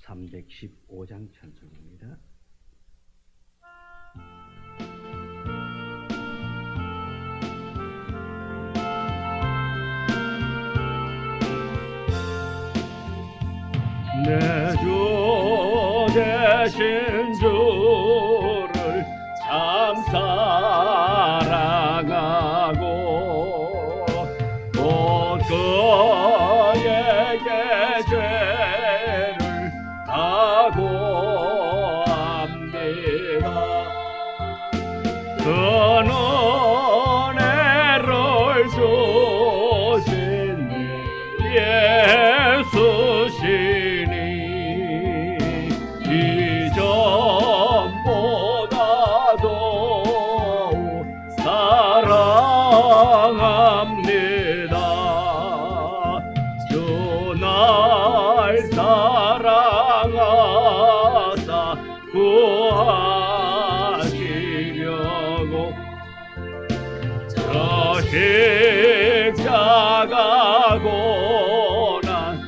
315장 찬송입니다. 내 주 되신 주를 참 사랑하고 또 그에게 죄를 다고합니다. 그 은혜를 주신 예수시니 이전보다도 사랑합니다. 주 날 사랑하사 구하시려고 저 십자가 고난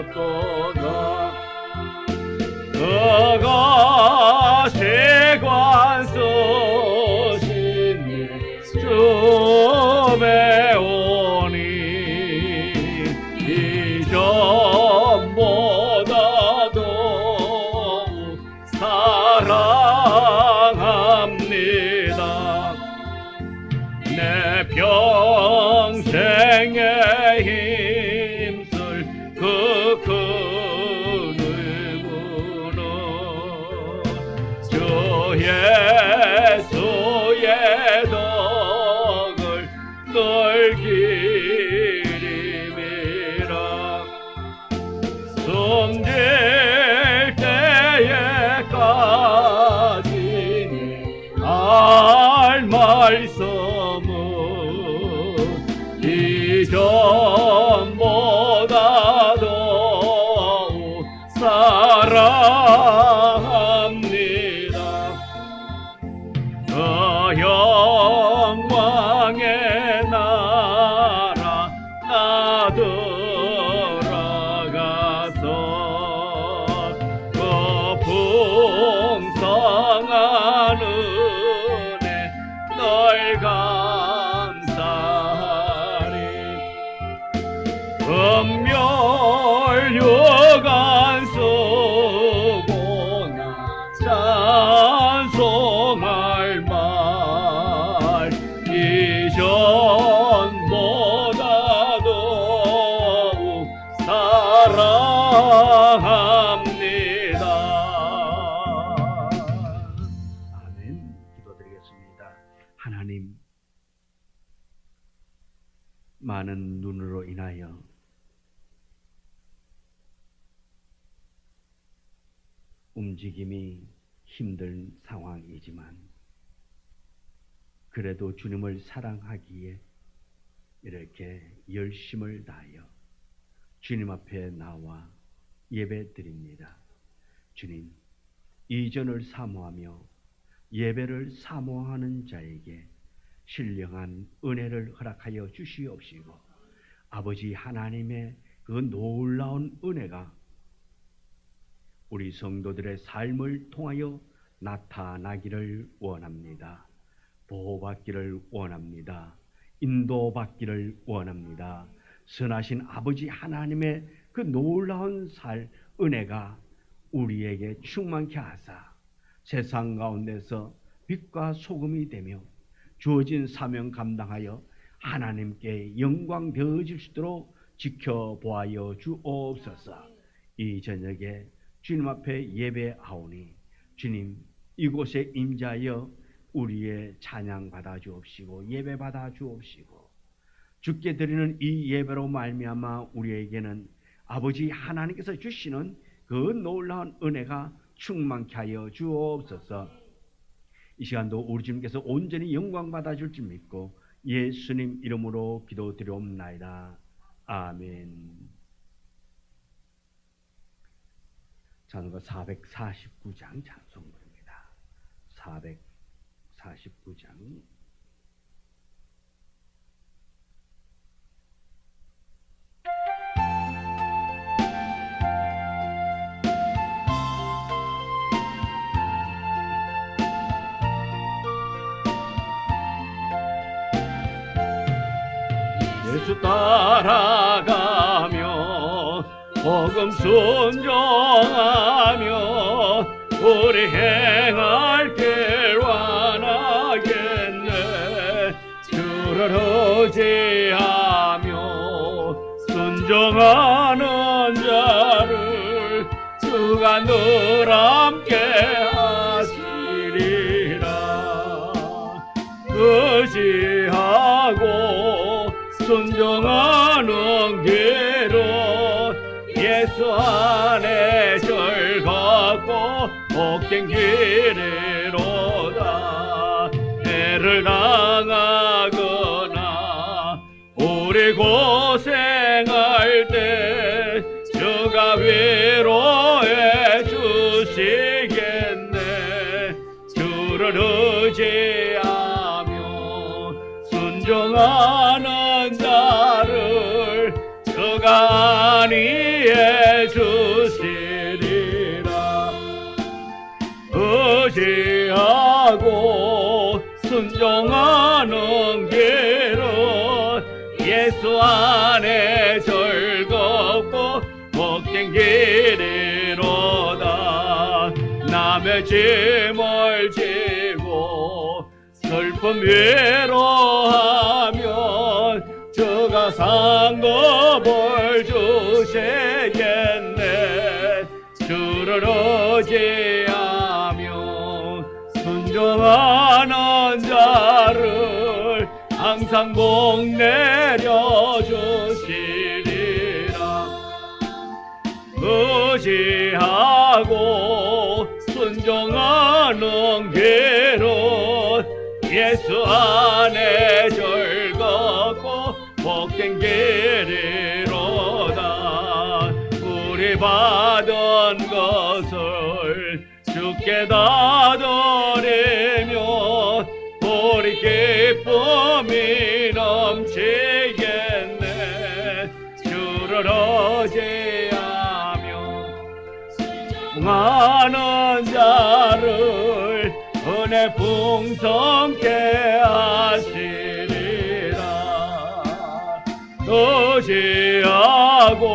당하셨도다. 그가 세관 쓰신 주의 오니 이전보다도 사랑합니다. 내 평생에 힘쓸 그 큰 의무는 주 예수의 덕을 넓히림이라. 숨질 때에까지 알 말씀은 이전보다도 사랑합니다. 그 영광의 나라 나 들어가서 그 풍성한 은혜 널 감사하리. 은멸유관 쓰고 나 찬송할 말 이전보다도 사랑합니다. 아멘. 기도드리겠습니다. 하나님, 많은 눈으로 인하여 움직임이 힘든 상황이지만 그래도 주님을 사랑하기에 이렇게 열심을 다하여 주님 앞에 나와 예배 드립니다. 주님, 이전을 사모하며 예배를 사모하는 자에게 신령한 은혜를 허락하여 주시옵시고 아버지 하나님의 그 놀라운 은혜가 우리 성도들의 삶을 통하여 나타나기를 원합니다. 보호받기를 원합니다. 인도받기를 원합니다. 선하신 아버지 하나님의 그 놀라운 은혜가 우리에게 충만케 하사 세상 가운데서 빛과 소금이 되며 주어진 사명 감당하여 하나님께 영광 되어질 수 있도록 지켜보아여 주옵소서. 이 저녁에 주님 앞에 예배하오니 주님 이곳에 임자하여 우리의 찬양 받아 주옵시고 예배 받아 주옵시고 주께 드리는 이 예배로 말미암아 우리에게는 아버지 하나님께서 주시는 그 놀라운 은혜가 충만케 하여 주옵소서. 이 시간도 우리 주님께서 온전히 영광 받아 줄 줄 믿고 예수님 이름으로 기도드리옵나이다. 아멘. 찬송가 449장 찬송부입니다. 449장. 조금 순종하며 우리 행할 길 완하겠네. 주를 의지하며 순종하는 자를 주가 늘 함께 하시리라. 의지하고 순종하는 길은 예수 안에 즐겁고 복된 길이로다. 해를 당하거나 우리 고생할 때 주가 위로해 주시겠네. 주를 의지하며 순종하는 자를 주가 안위해 주시리라. 의지하고 순종하는 길은 예수 안에 즐겁고 복된 길이로다. 남의 짐을 지고 슬픔 위로하면 주가 상급을 주시겠네. 주를 의지하며 순종하는 자를 항상 복 내려주시리라. 의지하고 순종하는 길은 예수 안에 즐겁고 복된 길이로다. 우리 받은 것을 주께 다 드리면 우리 기쁨이 넘치겠네. 주를 의지하며 풍하는 자를 은혜 풍성케 하시리라. 의지하고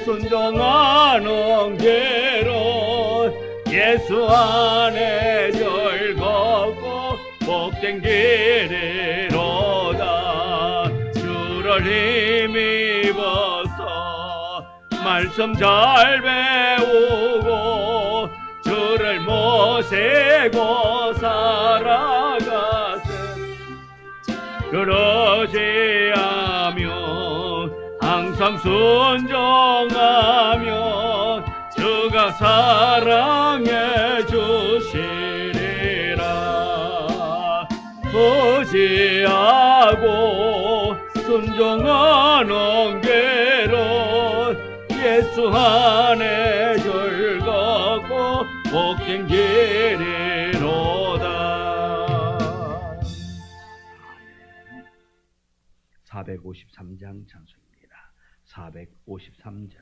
순종하는 길은 예수 안에 즐겁고 복된 길이로다. 주를 힘입어서 말씀 잘 배우고 주를 모시고 살아가세. 그러지하며 항상 순종하며 주가 사랑해 주시리라. 의지하고 순종하는 길은 예수 안에 즐겁고 복된 길이로다. 453장 찬송입니다. 453장.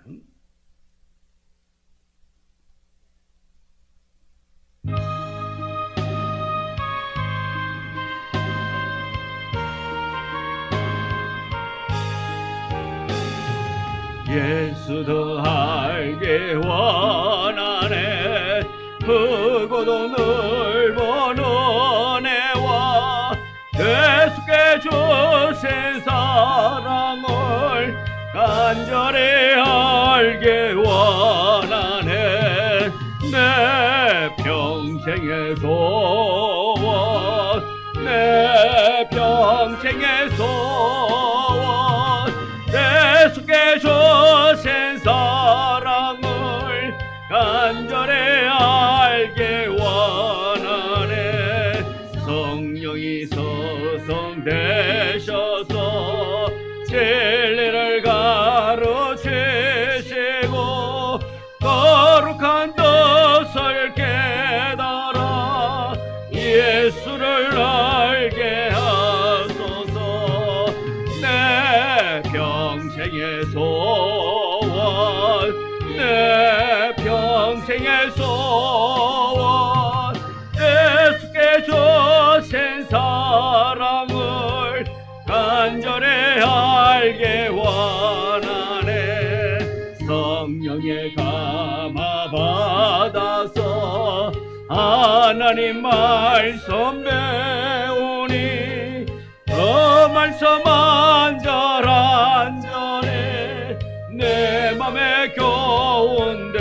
예수 더 알게 원하네. 크고도 넓은 은혜와 계속해 주신 사랑을 간절히 알게 원하네. 내 평생의 소원, 내 평생의 소원, 계속해 주신 사랑을 간절히 알게 원하네. 성령이 서성되셔서 진리를 가르치시고 거룩한 뜻을 깨달아 예수를 알게 하소서. 내 평생의 소원, 내 평생의 소원, 예수께 주신 사랑을 간절히 알게 원하네. 성령에 감화 받아서 하나님 말씀 배우니 그 말씀 안전안전해 내 맘에 겨운데도다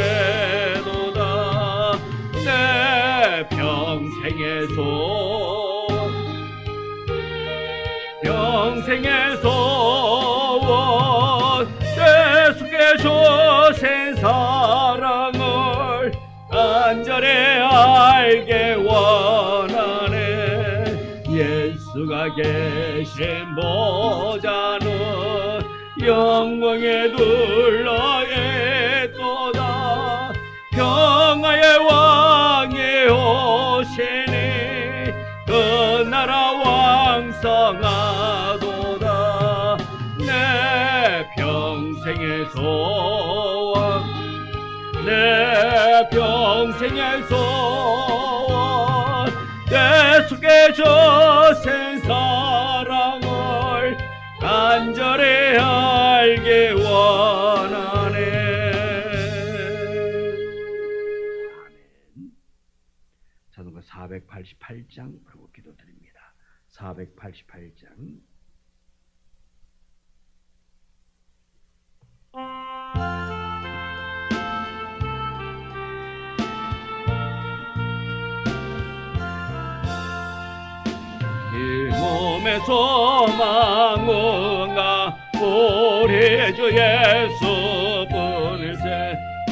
내 평생의 소원 계속해서 사랑을 간절히 알게 원하네 예수가 계신 보좌는 영광의 둘러있도다 평화의 왕이 오시니 그 나라 왕성하도다 내 평생의 소원 내 평생의 소원 계속해서 새 사랑을 간절히 알기 원하네. 아멘. 자동가 488장 부르고 기도드립니다. 488장 이 몸의 소망은가 우리 주 예수뿐일세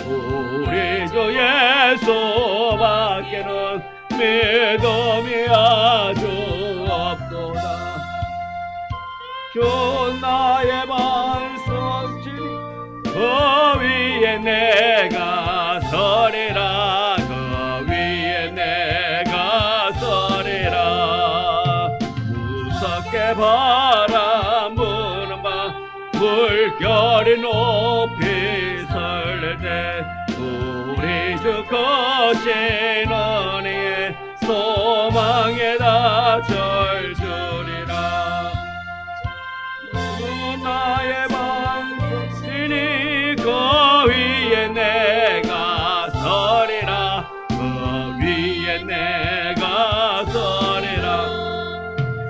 우리 주 예수밖에는 믿음이 아주 없도다 주 나의 반석지니 그 위에 내가 서리라 그 위에 내가 서리라 무섭게 바람 부는 밤 물결이 높이 설렐 때 우리 주 거신 은혜의 소망에다 절주리라 나의 반석이니 그 위에 내가 서리라 그 위에 내가 서리라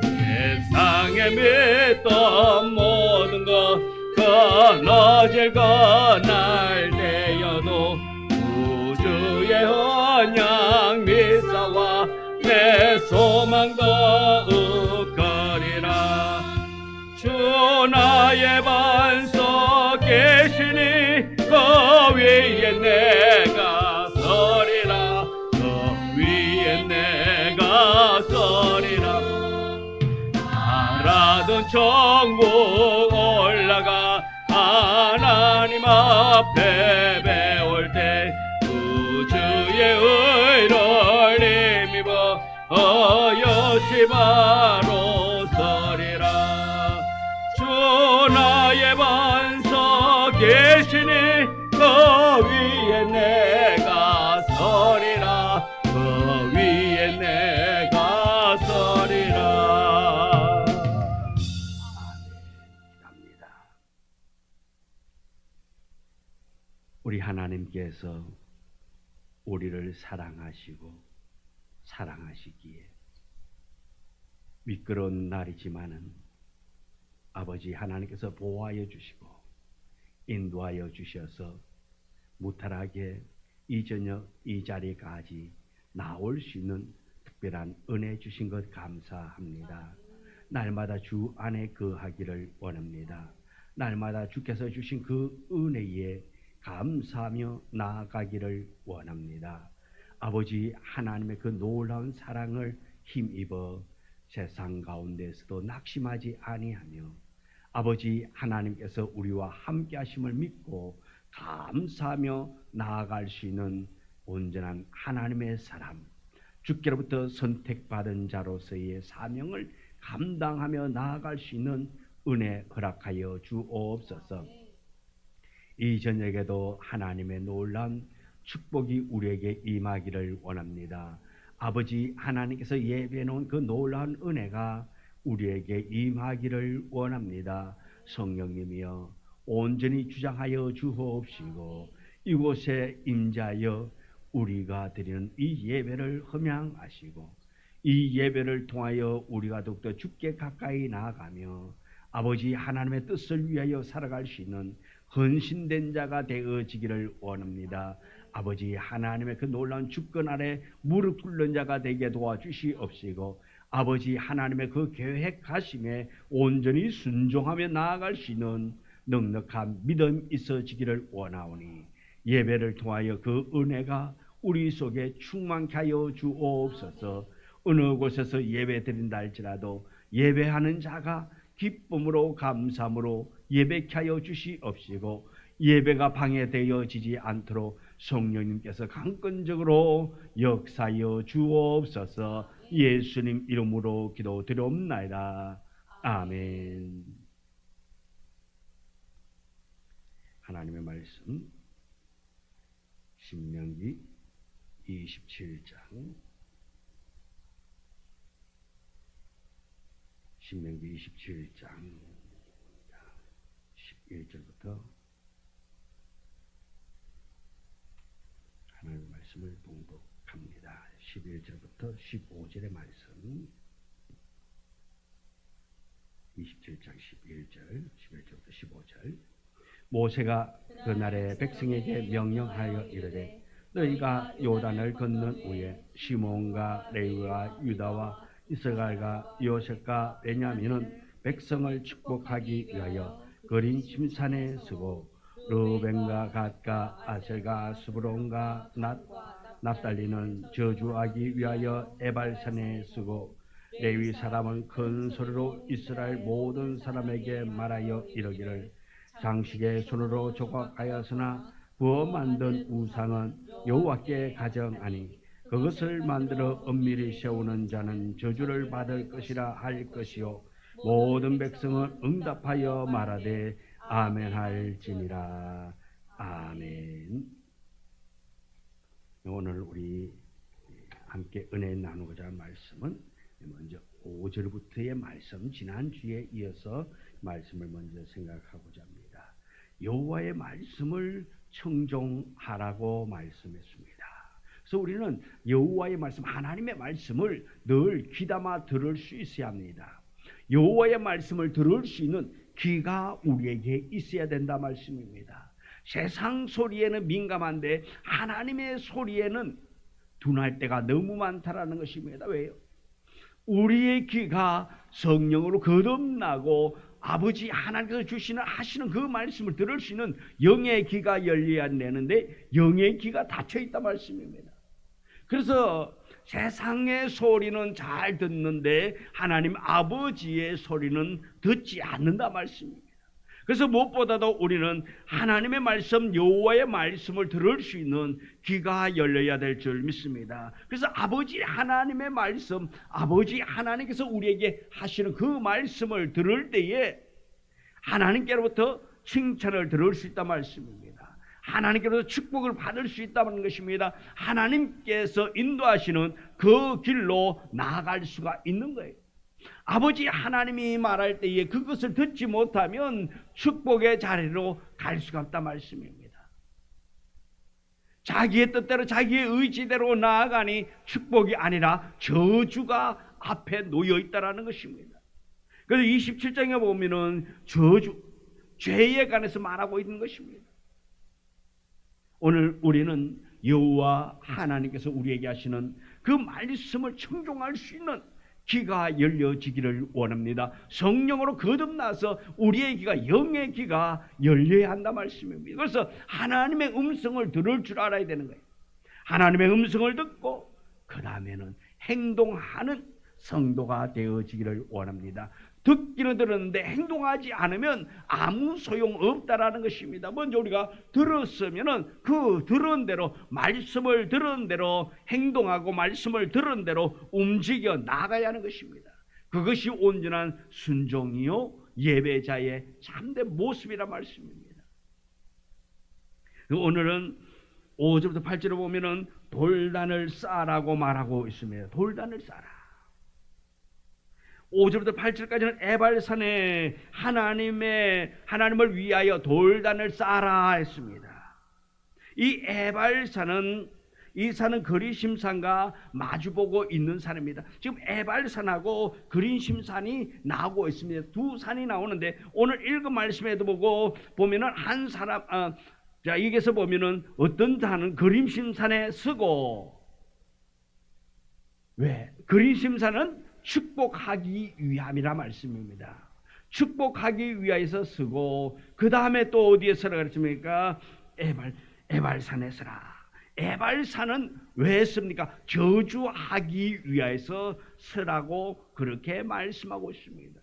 세상에 믿던 모든 것 끊어질 것날 되어도 우주의 언약 미사와 내 소망 더욱거리라 주 나의 반석 계시니 그 위에 내가 서리라 그 위에 내가 서리라 바라던 천국 올라가 하나님 앞에 배울 때 우주의 의를 힘입어 어여시 바로 서리라 주 나의 반석 계시니 그 위에 내가 서리라 그 위에 내가 서리라. 아멘. 우리 하나님께서 우리를 사랑하시기에 미끄러운 날이지만은 아버지 하나님께서 보호하여 주시고 인도하여 주셔서 무탈하게 이 저녁 이 자리까지 나올 수 있는 특별한 은혜 주신 것 감사합니다. 날마다 주 안에 거하기를 원합니다. 날마다 주께서 주신 그 은혜에 감사하며 나아가기를 원합니다. 아버지 하나님의 그 놀라운 사랑을 힘입어 세상 가운데서도 낙심하지 아니하며 아버지 하나님께서 우리와 함께 하심을 믿고 감사하며 나아갈 수 있는 온전한 하나님의 사람 주께로부터 선택받은 자로서의 사명을 감당하며 나아갈 수 있는 은혜 허락하여 주옵소서. 이 저녁에도 하나님의 놀라운 축복이 우리에게 임하기를 원합니다. 아버지 하나님께서 예배해 놓은 그 놀라운 은혜가 우리에게 임하기를 원합니다. 성령님이여 온전히 주장하여 주옵시고 이곳에 임자하여 우리가 드리는 이 예배를 흠양하시고 이 예배를 통하여 우리가 더욱더 주께 가까이 나아가며 아버지 하나님의 뜻을 위하여 살아갈 수 있는 헌신된 자가 되어지기를 원합니다. 아버지 하나님의 그 놀라운 주권 아래 무릎 꿇는 자가 되게 도와주시옵시고 아버지 하나님의 그 계획하심에 온전히 순종하며 나아갈 수 있는 넉넉한 믿음 있어지기를 원하오니 예배를 통하여 그 은혜가 우리 속에 충만케 하여 주옵소서. 어느 곳에서 예배 드린다 할지라도 예배하는 자가 기쁨으로 감사함으로 예배케 하여 주시옵시고 예배가 방해되어지지 않도록 성령님께서 강권적으로 역사하여 주옵소서. 예수님 이름으로 기도드리옵나이다. 아멘. 하나님의 말씀 신명기 27장 신명기 27장 11절부터 하나님의 말씀을 봉독합니다. 11절부터 15절의 말씀 27장 11절 11절부터 15절 모세가 그날에 백성에게 명령하여 이르되 너희가 요단을 건넌 후에 시몬과 레위와 유다와 이스라엘과 요셉과 베냐민은 백성을 축복하기 위하여 거린 침산에 서고 르벤과 갓과 아셀과 스브론과 납달리는 저주하기 위하여 에발산에 서고 레위 사람은 큰 소리로 이스라엘 모든 사람에게 말하여 이르기를 장식의 손으로 조각하였으나 부어 만든 우상은 여호와께 가정하니 그것을 만들어 엄밀히 세우는 자는 저주를 받을 것이라 할 것이요 모든 백성은 응답하여 말하되 아멘 할지니라. 아멘. 오늘 우리 함께 은혜 나누고자 할 말씀은 먼저 5절부터의 말씀 지난주에 이어서 말씀을 먼저 생각하고자 합니다. 여호와의 말씀을 청종하라고 말씀했습니다. 그래서 우리는 여호와의 말씀, 하나님의 말씀을 늘 귀담아 들을 수 있어야 합니다. 여호와의 말씀을 들을 수 있는 귀가 우리에게 있어야 된다 말씀입니다. 세상 소리에는 민감한데 하나님의 소리에는 둔할 때가 너무 많다라는 것입니다. 왜요? 우리의 귀가 성령으로 거듭나고 아버지 하나님께서 주시는 하시는 그 말씀을 들을 수 있는 영의 귀가 열려야 되는데 영의 귀가 닫혀 있다 말씀입니다. 그래서 세상의 소리는 잘 듣는데 하나님 아버지의 소리는 듣지 않는다 말씀입니다. 그래서 무엇보다도 우리는 하나님의 말씀, 여호와의 말씀을 들을 수 있는 귀가 열려야 될 줄 믿습니다. 그래서 아버지 하나님의 말씀, 아버지 하나님께서 우리에게 하시는 그 말씀을 들을 때에 하나님께로부터 칭찬을 들을 수 있단 말씀입니다. 하나님께로부터 축복을 받을 수 있다는 것입니다. 하나님께서 인도하시는 그 길로 나아갈 수가 있는 거예요. 아버지 하나님이 말할 때에 그것을 듣지 못하면 축복의 자리로 갈 수가 없다 말씀입니다. 자기의 뜻대로 자기의 의지대로 나아가니 축복이 아니라 저주가 앞에 놓여 있다라는 것입니다. 그래서 27장에 보면은 저주, 죄에 관해서 말하고 있는 것입니다. 오늘 우리는 여호와 하나님께서 우리에게 하시는 그 말씀을 청종할 수 있는 귀가 열려지기를 원합니다. 성령으로 거듭나서 우리의 귀가, 영의 귀가 열려야 한다 말씀입니다. 그래서 하나님의 음성을 들을 줄 알아야 되는 거예요. 하나님의 음성을 듣고 그 다음에는 행동하는 성도가 되어지기를 원합니다. 듣기는 들었는데 행동하지 않으면 아무 소용없다라는 것입니다. 먼저 우리가 들었으면은 그 들은 대로, 말씀을 들은 대로 행동하고 말씀을 들은 대로 움직여 나가야 하는 것입니다. 그것이 온전한 순종이요 예배자의 참된 모습이란 말씀입니다. 오늘은 5절부터 8절을 보면은 돌단을 쌓으라고 말하고 있습니다. 돌단을 쌓아라. 5절부터 8절까지는 에발산에 하나님을 위하여 돌단을 쌓아라 했습니다. 이 에발산은 이 산은 그리심산과 마주보고 있는 산입니다. 지금 에발산하고 그리심산이 나오고 있습니다. 두 산이 나오는데 오늘 읽은 말씀에도 보면은 한 사람 자 여기서 보면은 어떤 산은 그리심산에 서고 왜? 그리심산은 축복하기 위함이라 말씀입니다. 축복하기 위하여서 서고 그 다음에 또 어디에 서라 그랬습니까? 에발산에 서라. 에발산은 왜 씁니까? 저주하기 위해서 서라고 그렇게 말씀하고 있습니다.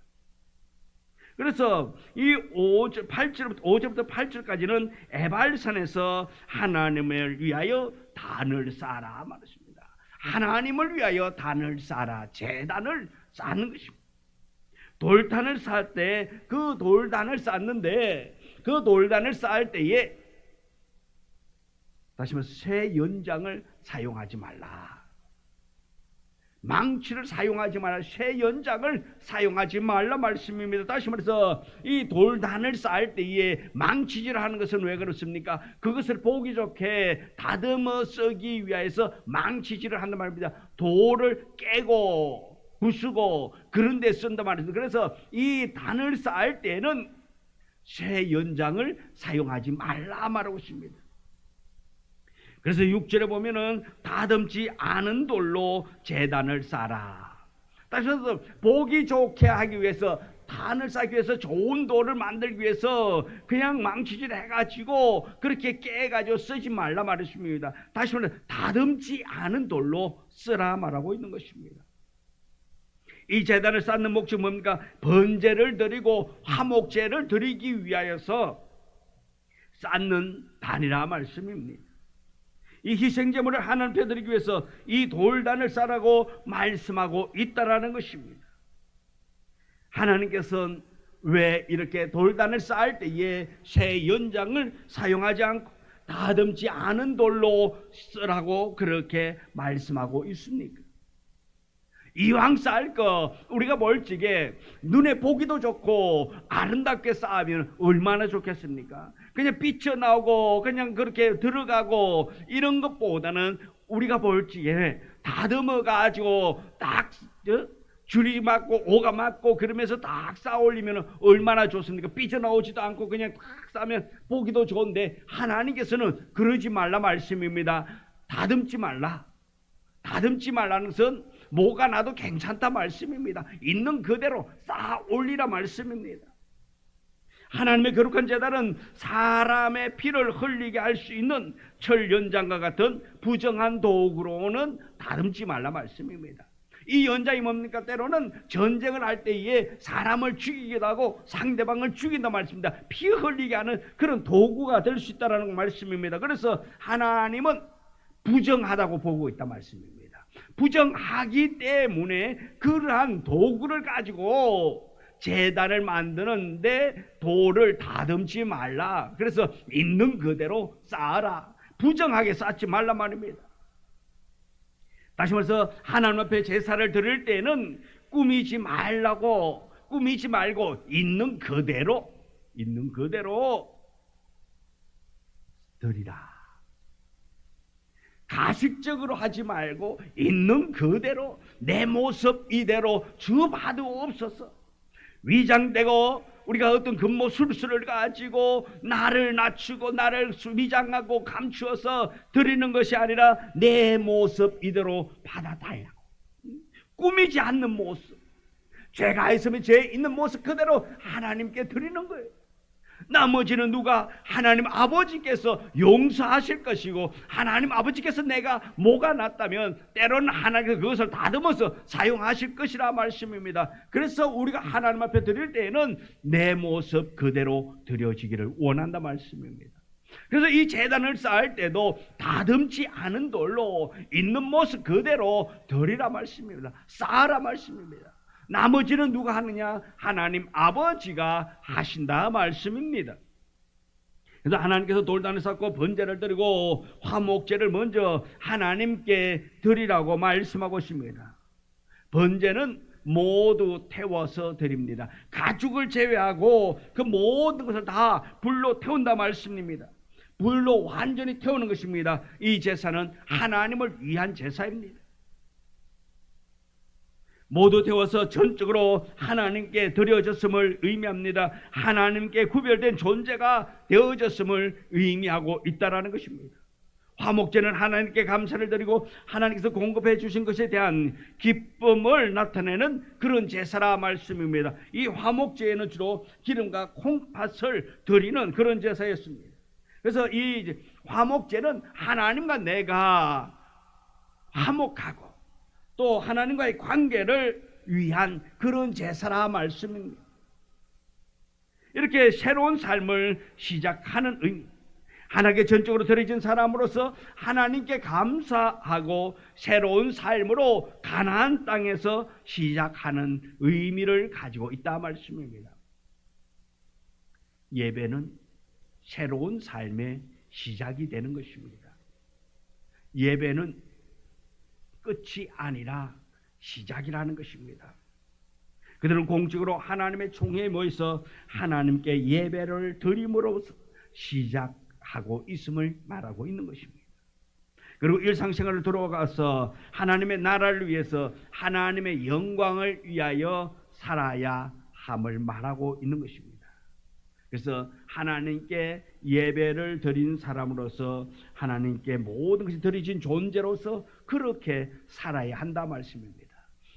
그래서 이 5절부터 8절까지는 에발산에서 하나님을 위하여 단을 쌓아라 말했습니다. 하나님을 위하여 단을 쌓아라, 제단을 쌓는 것입니다. 돌단을 쌓을 때 그 돌단을 쌓는데 그 돌단을 쌓을 때에 다시 말해서 새 연장을 사용하지 말라. 망치를 사용하지 말라. 새 연장을 사용하지 말라 말씀입니다. 다시 말해서 이 돌단을 쌓을 때에 망치질을 하는 것은 왜 그렇습니까? 그것을 보기 좋게 다듬어 쓰기 위해서 망치질을 한단 말입니다. 돌을 깨고 부수고 그런 데 쓴단 말입니다. 그래서 이 단을 쌓을 때는 새 연장을 사용하지 말라 말하고 있습니다. 그래서 6절에 보면은 다듬지 않은 돌로 제단을 쌓아라. 다시 말해서 보기 좋게 하기 위해서 단을 쌓기 위해서 좋은 돌을 만들기 위해서 그냥 망치질 해가지고 그렇게 깨가지고 쓰지 말라 말했습니다. 다시 말해서 다듬지 않은 돌로 쓰라 말하고 있는 것입니다. 이 제단을 쌓는 목적은 뭡니까? 번제를 드리고 화목제를 드리기 위하여서 쌓는 단이라 말씀입니다. 이 희생제물을 하나님 앞에 드리기 위해서 이 돌단을 쌓으라고 말씀하고 있다라는 것입니다. 하나님께서는 왜 이렇게 돌단을 쌓을 때에 새 연장을 사용하지 않고 다듬지 않은 돌로 쓰라고 그렇게 말씀하고 있습니까? 이왕 쌓을 거 우리가 멀찍이 눈에 보기도 좋고 아름답게 쌓으면 얼마나 좋겠습니까? 그냥 삐쳐나오고 그냥 그렇게 들어가고 이런 것보다는 우리가 멀찍이 다듬어 가지고 딱 줄이 맞고 오가 맞고 그러면서 딱 쌓아 올리면 얼마나 좋습니까? 삐져나오지도 않고 그냥 딱 쌓으면 보기도 좋은데 하나님께서는 그러지 말라 말씀입니다. 다듬지 말라. 다듬지 말라는 것은 뭐가 나도 괜찮다 말씀입니다. 있는 그대로 쌓아 올리라 말씀입니다. 하나님의 거룩한 제단은 사람의 피를 흘리게 할 수 있는 철 연장과 같은 부정한 도구로는 다듬지 말라 말씀입니다. 이 연장이 뭡니까? 때로는 전쟁을 할 때에 사람을 죽이기도 하고 상대방을 죽인다 말씀입니다. 피 흘리게 하는 그런 도구가 될 수 있다는 말씀입니다. 그래서 하나님은 부정하다고 보고 있다 말씀입니다. 부정하기 때문에 그러한 도구를 가지고 제단을 만드는데 돌을 다듬지 말라. 그래서 있는 그대로 쌓아라. 부정하게 쌓지 말라 말입니다. 다시 말해서 하나님 앞에 제사를 드릴 때는 꾸미지 말고 있는 그대로 드리라. 가식적으로 하지 말고 있는 그대로 내 모습 이대로 주봐두옵소서. 위장되고 우리가 어떤 겉모술수를 가지고 나를 낮추고 나를 위장하고 감추어서 드리는 것이 아니라 내 모습 이대로 받아달라고. 꾸미지 않는 모습, 죄가 있으면 죄 있는 모습 그대로 하나님께 드리는 거예요. 나머지는 누가? 하나님 아버지께서 용서하실 것이고 하나님 아버지께서 내가 뭐가 났다면 때로는 하나님께서 그것을 다듬어서 사용하실 것이라 말씀입니다. 그래서 우리가 하나님 앞에 드릴 때에는 내 모습 그대로 드려지기를 원한다 말씀입니다. 그래서 이 제단을 쌓을 때도 다듬지 않은 돌로 있는 모습 그대로 드리라 말씀입니다. 쌓으라 말씀입니다. 나머지는 누가 하느냐? 하나님 아버지가 하신다 말씀입니다. 그래서 하나님께서 돌단을 쌓고 번제를 드리고 화목제를 먼저 하나님께 드리라고 말씀하고 있습니다. 번제는 모두 태워서 드립니다. 가축을 제외하고 그 모든 것을 다 불로 태운다 말씀입니다. 불로 완전히 태우는 것입니다. 이 제사는 하나님을 위한 제사입니다. 모두 태워서 전적으로 하나님께 드려졌음을 의미합니다. 하나님께 구별된 존재가 되어졌음을 의미하고 있다는 것입니다. 화목제는 하나님께 감사를 드리고 하나님께서 공급해 주신 것에 대한 기쁨을 나타내는 그런 제사라 말씀입니다. 이 화목제에는 주로 기름과 콩팥을 드리는 그런 제사였습니다. 그래서 이 화목제는 하나님과 내가 화목하고 또 하나님과의 관계를 위한 그런 제사라 말씀입니다. 이렇게 새로운 삶을 시작하는 의미, 하나님께 전적으로 드려진 사람으로서 하나님께 감사하고 새로운 삶으로 가나안 땅에서 시작하는 의미를 가지고 있다 말씀입니다. 예배는 새로운 삶의 시작이 되는 것입니다. 예배는 끝이 아니라 시작이라는 것입니다. 그들은 공적으로 하나님의 총회에 모여서 하나님께 예배를 드림으로 시작하고 있음을 말하고 있는 것입니다. 그리고 일상생활을 돌아가서 하나님의 나라를 위해서 하나님의 영광을 위하여 살아야 함을 말하고 있는 것입니다. 그래서 하나님께 예배를 드린 사람으로서 하나님께 모든 것이 드려진 존재로서 그렇게 살아야 한다 말씀입니다.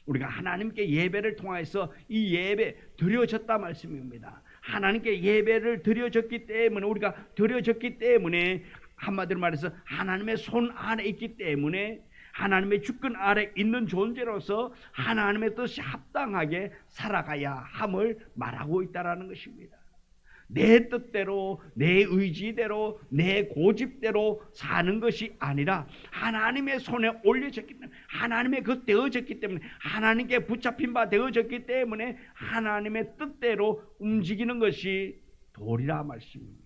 우리가 하나님께 예배를 통해서 이 예배 드려졌다 말씀입니다. 하나님께 예배를 드려졌기 때문에 우리가 드려졌기 때문에 한마디로 말해서 하나님의 손 안에 있기 때문에 하나님의 주권 아래 있는 존재로서 하나님의 뜻이 합당하게 살아가야 함을 말하고 있다는 것입니다. 내 뜻대로 내 의지대로 내 고집대로 사는 것이 아니라 하나님의 손에 올려졌기 때문에 하나님의 그 되어졌기 때문에 하나님께 붙잡힌 바 되어졌기 때문에 하나님의 뜻대로 움직이는 것이 도리라 말씀입니다.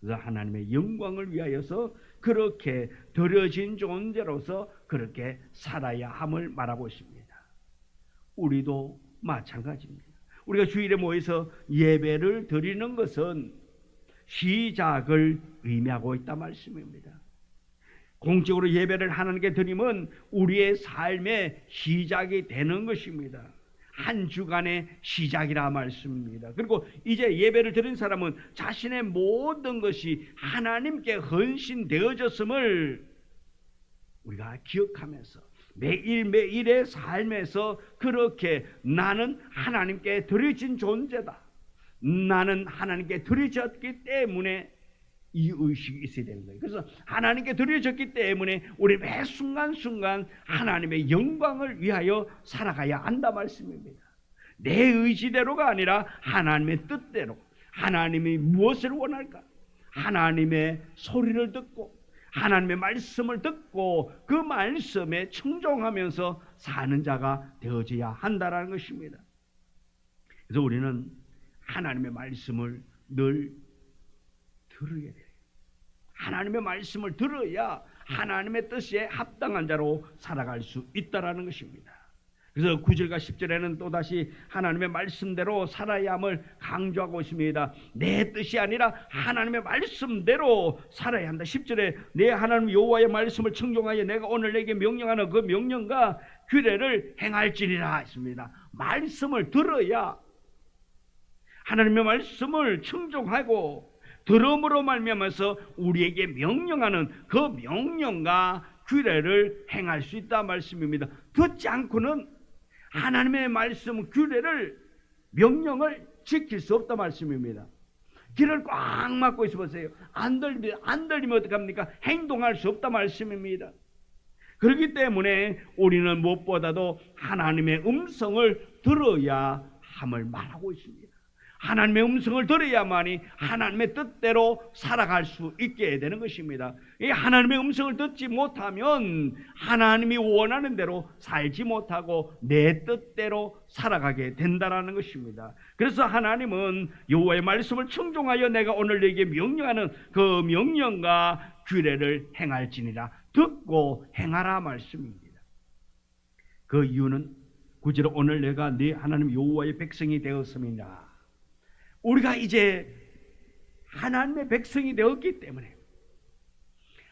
그래서 하나님의 영광을 위하여서 그렇게 드려진 존재로서 그렇게 살아야 함을 말하고 있습니다. 우리도 마찬가지입니다. 우리가 주일에 모여서 예배를 드리는 것은 시작을 의미하고 있다 말씀입니다. 공적으로 예배를 하나님께 드리면 우리의 삶의 시작이 되는 것입니다. 한 주간의 시작이라 말씀입니다. 그리고 이제 예배를 드린 사람은 자신의 모든 것이 하나님께 헌신되어졌음을 우리가 기억하면서 매일매일의 삶에서 그렇게 나는 하나님께 드려진 존재다. 나는 하나님께 드려졌기 때문에 이 의식이 있어야 되는 거예요. 그래서 하나님께 드려졌기 때문에 우리 매 순간순간 하나님의 영광을 위하여 살아가야 한다 말씀입니다. 내 의지대로가 아니라 하나님의 뜻대로 하나님이 무엇을 원할까? 하나님의 소리를 듣고 하나님의 말씀을 듣고 그 말씀에 청종하면서 사는 자가 되어져야 한다는 것입니다. 그래서 우리는 하나님의 말씀을 늘 들어야 돼요. 하나님의 말씀을 들어야 하나님의 뜻에 합당한 자로 살아갈 수 있다는 것입니다. 그래서 9절과 10절에는 또다시 하나님의 말씀대로 살아야 함을 강조하고 있습니다. 내 뜻이 아니라 하나님의 말씀대로 살아야 한다. 10절에 내 하나님 여호와의 말씀을 청종하여 내가 오늘 내게 명령하는 그 명령과 규례를 행할지니라 했습니다. 말씀을 들어야 하나님의 말씀을 청종하고 들음으로 말미암아서 우리에게 명령하는 그 명령과 규례를 행할 수 있다 말씀입니다. 듣지 않고는 하나님의 말씀, 규례를, 명령을 지킬 수 없다 말씀입니다. 귀를 꽉 막고 있어 보세요. 안 들리면 어떡합니까? 행동할 수 없다 말씀입니다. 그렇기 때문에 우리는 무엇보다도 하나님의 음성을 들어야 함을 말하고 있습니다. 하나님의 음성을 들어야만이 하나님의 뜻대로 살아갈 수 있게 되는 것입니다. 이 하나님의 음성을 듣지 못하면 하나님이 원하는 대로 살지 못하고 내 뜻대로 살아가게 된다는 것입니다. 그래서 하나님은 여호와의 말씀을 청종하여 내가 오늘 너에게 명령하는 그 명령과 규례를 행할지니라. 듣고 행하라 말씀입니다. 그 이유는 구절로 오늘 내가 네 하나님 여호와의 백성이 되었음이라. 우리가 이제 하나님의 백성이 되었기 때문에,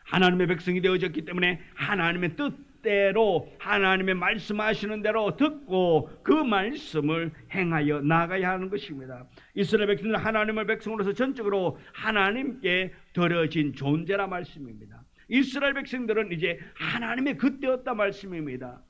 하나님의 백성이 되어졌기 때문에 하나님의 뜻대로 하나님의 말씀하시는 대로 듣고 그 말씀을 행하여 나가야 하는 것입니다. 이스라엘 백성들은 하나님의 백성으로서 전적으로 하나님께 드려진 존재라 말씀입니다. 이스라엘 백성들은 이제 하나님의 그때였다 말씀입니다.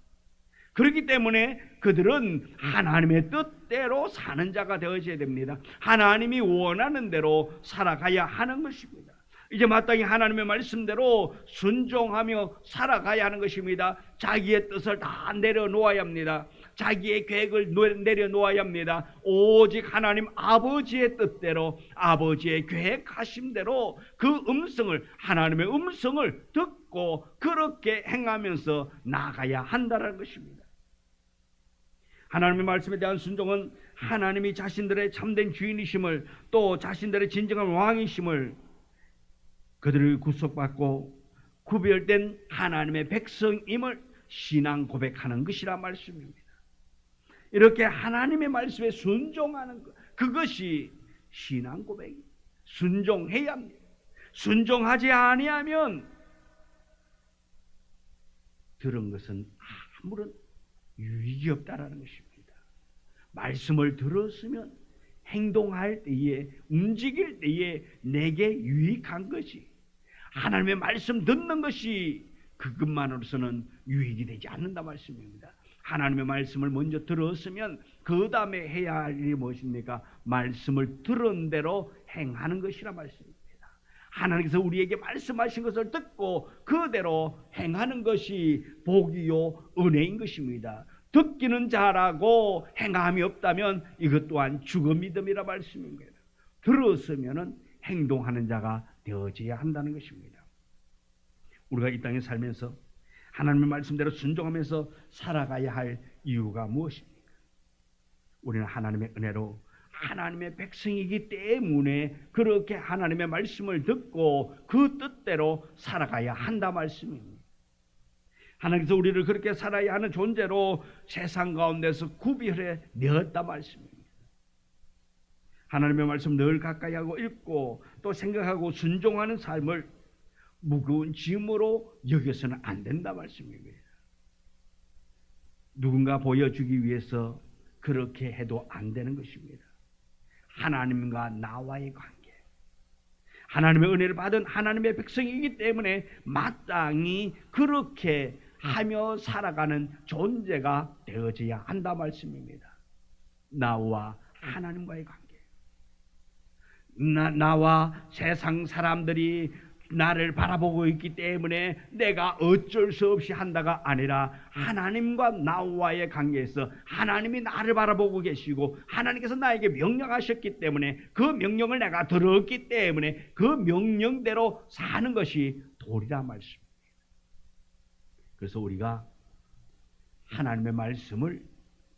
그렇기 때문에 그들은 하나님의 뜻대로 사는 자가 되어져야 됩니다. 하나님이 원하는 대로 살아가야 하는 것입니다. 이제 마땅히 하나님의 말씀대로 순종하며 살아가야 하는 것입니다. 자기의 뜻을 다 내려놓아야 합니다. 자기의 계획을 내려놓아야 합니다. 오직 하나님 아버지의 뜻대로, 아버지의 계획하심대로 그 음성을, 하나님의 음성을 듣고 그렇게 행하면서 나가야 한다는 것입니다. 하나님의 말씀에 대한 순종은 하나님이 자신들의 참된 주인이심을, 또 자신들의 진정한 왕이심을, 그들을 구속받고 구별된 하나님의 백성임을 신앙 고백하는 것이라 말씀입니다. 이렇게 하나님의 말씀에 순종하는 것, 그것이 신앙 고백입니다. 순종해야 합니다. 순종하지 아니하면 들은 것은 아무런 유익이 없다라는 것입니다. 말씀을 들었으면 행동할 때에, 움직일 때에 내게 유익한 것이, 하나님의 말씀 듣는 것이 그것만으로서는 유익이 되지 않는다 말씀입니다. 하나님의 말씀을 먼저 들었으면 그 다음에 해야 할 일이 무엇입니까? 말씀을 들은 대로 행하는 것이라 말씀입니다. 하나님께서 우리에게 말씀하신 것을 듣고 그대로 행하는 것이 복이요 은혜인 것입니다. 듣기는 잘하고 행함이 없다면 이것 또한 죽은 믿음이라 말씀입니다. 들었으면 행동하는 자가 되어져야 한다는 것입니다. 우리가 이 땅에 살면서 하나님의 말씀대로 순종하면서 살아가야 할 이유가 무엇입니까? 우리는 하나님의 은혜로 하나님의 백성이기 때문에 그렇게 하나님의 말씀을 듣고 그 뜻대로 살아가야 한다 말씀입니다. 하나님께서 우리를 그렇게 살아야 하는 존재로 세상 가운데서 구별해 내었다 말씀입니다. 하나님의 말씀 늘 가까이 하고 읽고 또 생각하고 순종하는 삶을 무거운 짐으로 여겨서는 안 된다 말씀입니다. 누군가 보여주기 위해서 그렇게 해도 안 되는 것입니다. 하나님과 나와의 관계, 하나님의 은혜를 받은 하나님의 백성이기 때문에 마땅히 그렇게 하며 살아가는 존재가 되어져야 한다 말씀입니다. 나와 하나님과의 관계, 나와 세상 사람들이 나를 바라보고 있기 때문에 내가 어쩔 수 없이 한다가 아니라 하나님과 나와의 관계에서 하나님이 나를 바라보고 계시고 하나님께서 나에게 명령하셨기 때문에 그 명령을 내가 들었기 때문에 그 명령대로 사는 것이 도리라 말씀입니다. 그래서 우리가 하나님의 말씀을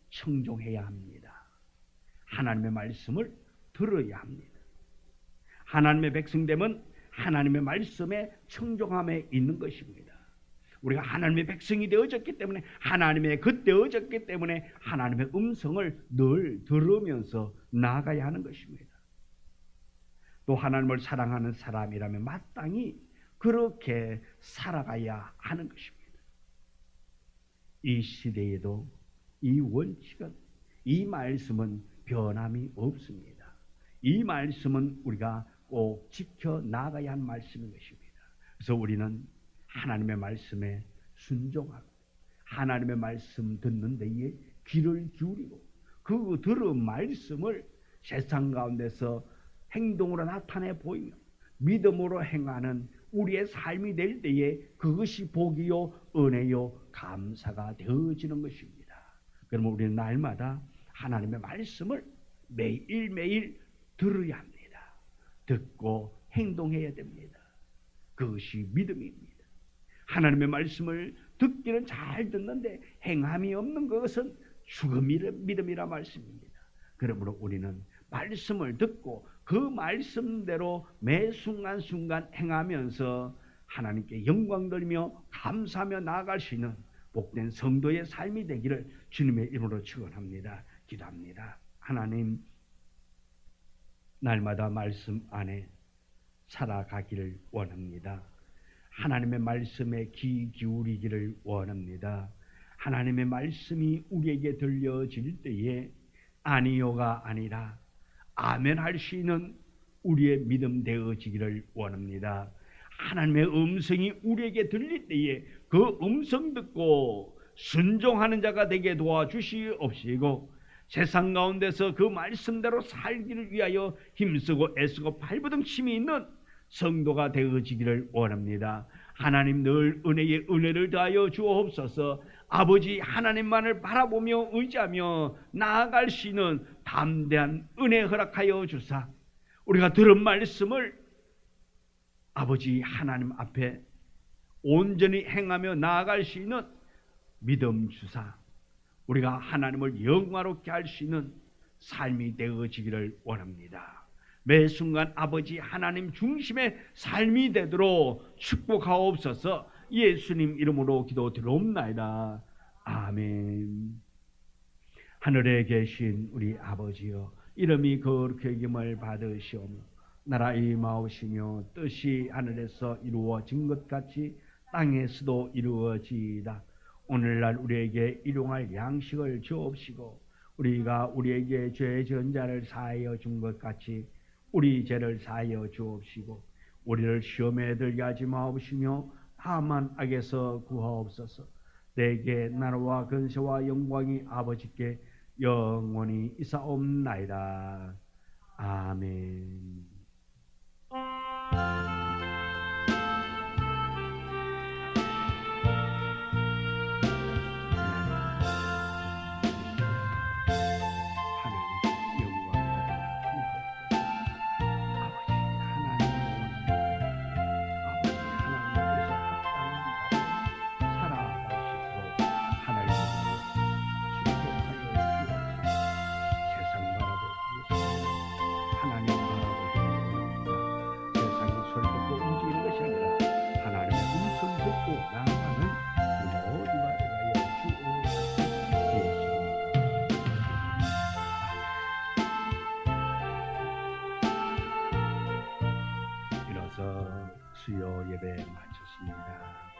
청종해야 합니다. 하나님의 말씀을 들어야 합니다. 하나님의 백성됨은 하나님의 말씀에 청종함에 있는 것입니다. 우리가 하나님의 백성이 되어졌기 때문에, 하나님의 겉되어졌기 때문에 하나님의 음성을 늘 들으면서 나아가야 하는 것입니다. 또 하나님을 사랑하는 사람이라면 마땅히 그렇게 살아가야 하는 것입니다. 이 시대에도 이 원칙은, 이 말씀은 변함이 없습니다. 이 말씀은 우리가 꼭 지켜나가야 한 말씀인 것입니다. 그래서 우리는 하나님의 말씀에 순종하고 하나님의 말씀 듣는 데에 귀를 기울이고 그 들은 말씀을 세상 가운데서 행동으로 나타내 보이며 믿음으로 행하는 우리의 삶이 될 때에 그것이 복이요 은혜요 감사가 되어지는 것입니다. 그러면 우리는 날마다 하나님의 말씀을 매일매일 들어야 합니다. 듣고 행동해야 됩니다. 그것이 믿음입니다. 하나님의 말씀을 듣기는 잘 듣는데 행함이 없는 것은 죽은 믿음이라 말씀입니다. 그러므로 우리는 말씀을 듣고 그 말씀대로 매 순간순간 행하면서 하나님께 영광 돌리며 감사하며 나아갈 수 있는 복된 성도의 삶이 되기를 주님의 이름으로 축원합니다. 기도합니다. 하나님, 날마다 말씀 안에 살아가기를 원합니다. 하나님의 말씀에 귀 기울이기를 원합니다. 하나님의 말씀이 우리에게 들려질 때에 아니요가 아니라 아멘 할 수 있는 우리의 믿음 되어지기를 원합니다. 하나님의 음성이 우리에게 들릴 때에 그 음성 듣고 순종하는 자가 되게 도와주시옵시고, 세상 가운데서 그 말씀대로 살기를 위하여 힘쓰고 애쓰고 발버둥침이 있는 성도가 되어지기를 원합니다. 하나님, 늘 은혜에 은혜를 더하여 주옵소서. 아버지 하나님만을 바라보며 의지하며 나아갈 수 있는 담대한 은혜 허락하여 주사, 우리가 들은 말씀을 아버지 하나님 앞에 온전히 행하며 나아갈 수 있는 믿음 주사, 우리가 하나님을 영화롭게 할 수 있는 삶이 되어지기를 원합니다. 매 순간 아버지 하나님 중심의 삶이 되도록 축복하옵소서. 예수님 이름으로 기도드리옵나이다. 아멘. 하늘에 계신 우리 아버지여, 이름이 거룩히 여김을 받으시오며 나라의 마오시며 뜻이 하늘에서 이루어진 것 같이 땅에서도 이루어지이다. 오늘날 우리에게 일용할 양식을 주옵시고, 우리가 우리에게 죄 지은 자를 사하여 준 것 같이 우리 죄를 사하여 주옵시고, 우리를 시험에 들게 하지 마옵시며 다만 악에서 구하옵소서. 내게 나라와 근세와 영광이 아버지께 영원히 있사옵나이다. 아멘. 수요 예배 마쳤습니다.